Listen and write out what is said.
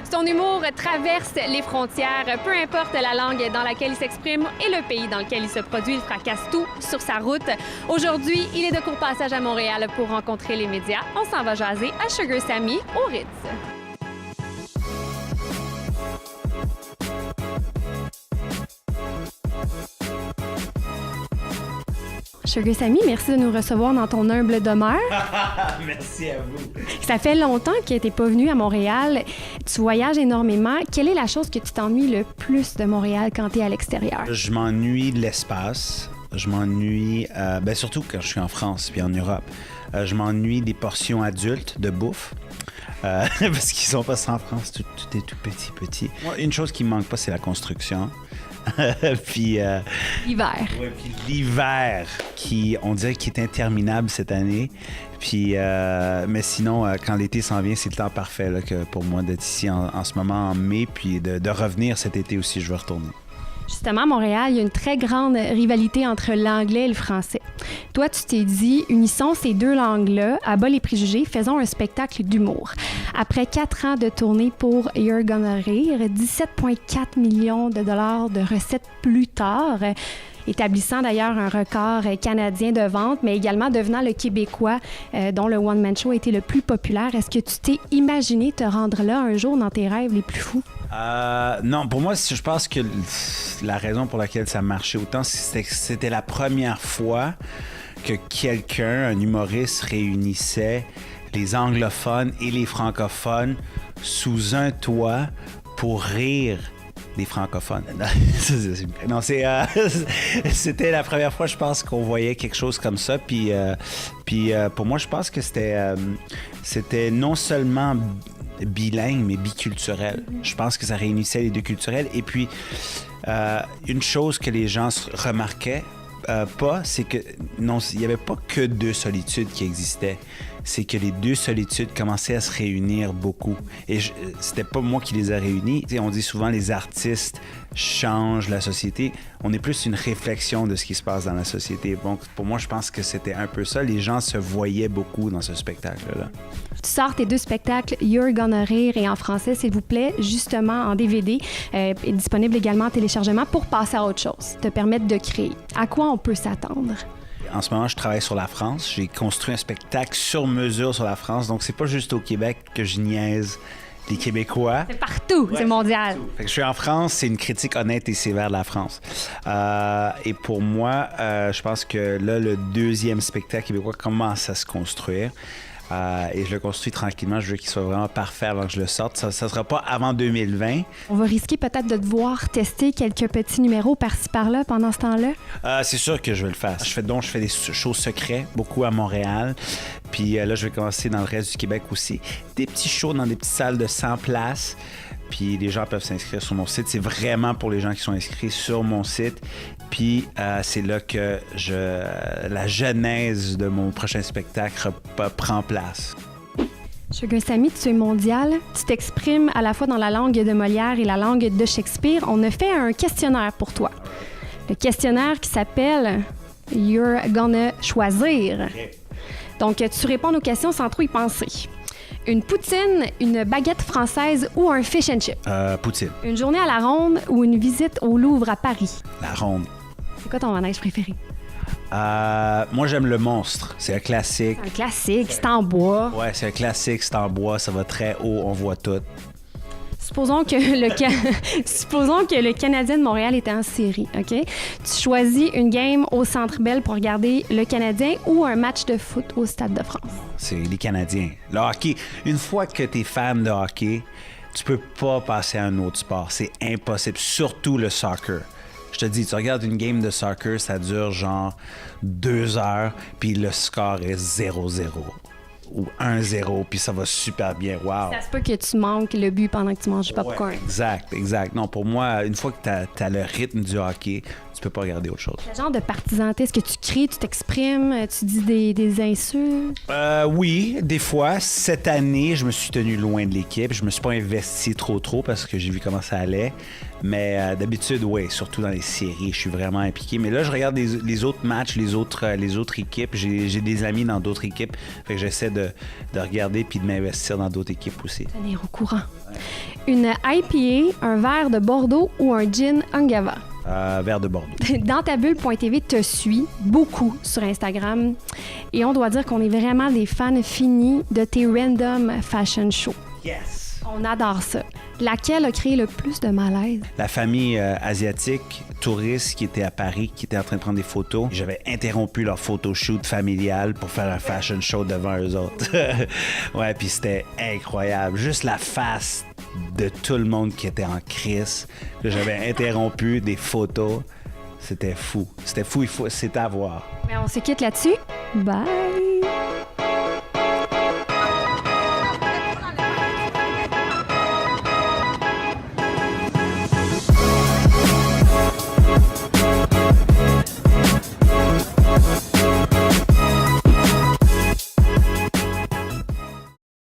Son humour traverse les frontières, peu importe la langue dans laquelle il s'exprime et le pays dans lequel il se produit, il fracasse tout sur sa route. Aujourd'hui, il est de court passage à Montréal pour rencontrer les médias. On s'en va jaser à Sugar Sammy au Ritz. Sugar Sammy, merci de nous recevoir dans ton humble demeure. Merci à vous. Ça fait longtemps que tu n'es pas venu à Montréal. Tu voyages énormément. Quelle est la chose que tu t'ennuies le plus de Montréal quand tu es à l'extérieur? Je m'ennuie de l'espace. Je m'ennuie, surtout quand je suis en France puis en Europe. Je m'ennuie des portions adultes de bouffe. Parce qu'ils sont pas en France, tout est tout petit. Moi, une chose qui me manque pas, c'est la construction. Puis l'hiver. Ouais, puis l'hiver, on dirait qu'il est interminable cette année. Puis, mais sinon, quand l'été s'en vient, c'est le temps parfait là, pour moi d'être ici en ce moment en mai, puis de revenir cet été aussi, je veux retourner. Justement, à Montréal, il y a une très grande rivalité entre l'anglais et le français. Toi, tu t'es dit, unissons ces deux langues-là, à bas les préjugés, faisons un spectacle d'humour. Après 4 ans de tournée pour You're Gonna Rire, 17,4 millions de dollars de recettes plus tard, établissant d'ailleurs un record canadien de vente, mais également devenant le Québécois dont le one-man show a été le plus populaire. Est-ce que tu t'es imaginé te rendre là un jour dans tes rêves les plus fous? Non, pour moi, je pense que la raison pour laquelle ça marchait autant, c'était que c'était la première fois que quelqu'un, un humoriste, réunissait les anglophones et les francophones sous un toit pour rire des francophones. Non, c'était la première fois, je pense, qu'on voyait quelque chose comme ça. Puis pour moi, je pense que c'était non seulement bilingue, mais biculturel. Je pense que ça réunissait les deux culturels. Et puis, une chose que les gens remarquaient pas, c'est que non, il n'y avait pas que deux solitudes qui existaient. C'est que les deux solitudes commençaient à se réunir beaucoup. Et c'était pas moi qui les ai réunis. Tu sais, on dit souvent les artistes changent la société. On est plus une réflexion de ce qui se passe dans la société. Donc, pour moi, je pense que c'était un peu ça. Les gens se voyaient beaucoup dans ce spectacle-là. Tu sors tes 2 spectacles, You're Gonna Rire et en français, s'il vous plaît, justement en DVD, est disponible également en téléchargement pour passer à autre chose, te permettre de créer. À quoi on peut s'attendre? En ce moment, je travaille sur la France. J'ai construit un spectacle sur mesure sur la France. Donc, c'est pas juste au Québec que je niaise les Québécois. C'est partout, ouais, c'est mondial. Partout. Fait que je suis en France, c'est une critique honnête et sévère de la France. Et pour moi, je pense que là, le 2e spectacle québécois commence à se construire. Et je le construis tranquillement. Je veux qu'il soit vraiment parfait avant que je le sorte. Ça ne sera pas avant 2020. On va risquer peut-être de devoir tester quelques petits numéros par-ci par-là pendant ce temps-là. C'est sûr que je vais le faire. Je fais des shows secrets, beaucoup à Montréal. Puis là, je vais commencer dans le reste du Québec aussi. Des petits shows dans des petites salles de 100 places. Puis les gens peuvent s'inscrire sur mon site. C'est vraiment pour les gens qui sont inscrits sur mon site. Puis c'est là que la genèse de mon prochain spectacle prend place. Sugar Sammy, tu es mondial. Tu t'exprimes à la fois dans la langue de Molière et la langue de Shakespeare. On a fait un questionnaire pour toi. Le questionnaire qui s'appelle You're Gonna Choisir. Okay. Donc, tu réponds aux questions sans trop y penser. Une poutine, une baguette française ou un fish and chip? Poutine. Une journée à la Ronde ou une visite au Louvre à Paris? La Ronde. C'est quoi ton manège préféré? Moi, j'aime le Monstre. C'est un classique. Un classique, c'est en bois. Ouais, c'est un classique, c'est en bois, ça va très haut, on voit tout. Supposons que le Canadien de Montréal était en série, OK? Tu choisis une game au Centre Bell pour regarder le Canadien ou un match de foot au Stade de France? C'est les Canadiens. Le hockey, une fois que tu es fan de hockey, tu peux pas passer à un autre sport. C'est impossible, surtout le soccer. Je te dis, tu regardes une game de soccer, ça dure genre 2 heures, puis le score est 0-0. Ou 1-0, puis ça va super bien. Wow! Ça se peut que tu manques le but pendant que tu manges du popcorn. Ouais, exact. Non, pour moi, une fois que tu as le rythme du hockey, Tu peux pas regarder autre chose. Quel genre de partisan t'es? Est-ce que tu cries, tu t'exprimes, tu dis des insultes? Oui, des fois. Cette année, je me suis tenu loin de l'équipe. Je me suis pas investi trop parce que j'ai vu comment ça allait. Mais d'habitude, oui, surtout dans les séries, je suis vraiment impliqué. Mais là, je regarde les autres matchs, les autres équipes. J'ai des amis dans d'autres équipes. Fait que j'essaie de regarder puis de m'investir dans d'autres équipes aussi. Tenir au courant. Une IPA, un verre de Bordeaux ou un gin Ungava? Verre de Bordeaux. Dans ta bulle.tv te suit beaucoup sur Instagram et on doit dire qu'on est vraiment des fans finis de tes random fashion shows. Yes! On adore ça. Laquelle a créé le plus de malaise? La famille asiatique, touriste qui était à Paris, qui était en train de prendre des photos. J'avais interrompu leur photoshoot familial pour faire un fashion show devant eux autres. Ouais, puis c'était incroyable. Juste la face de tout le monde qui était en crise. Là, j'avais interrompu des photos. C'était fou. C'était fou, c'était à voir. Mais on se quitte là-dessus. Bye!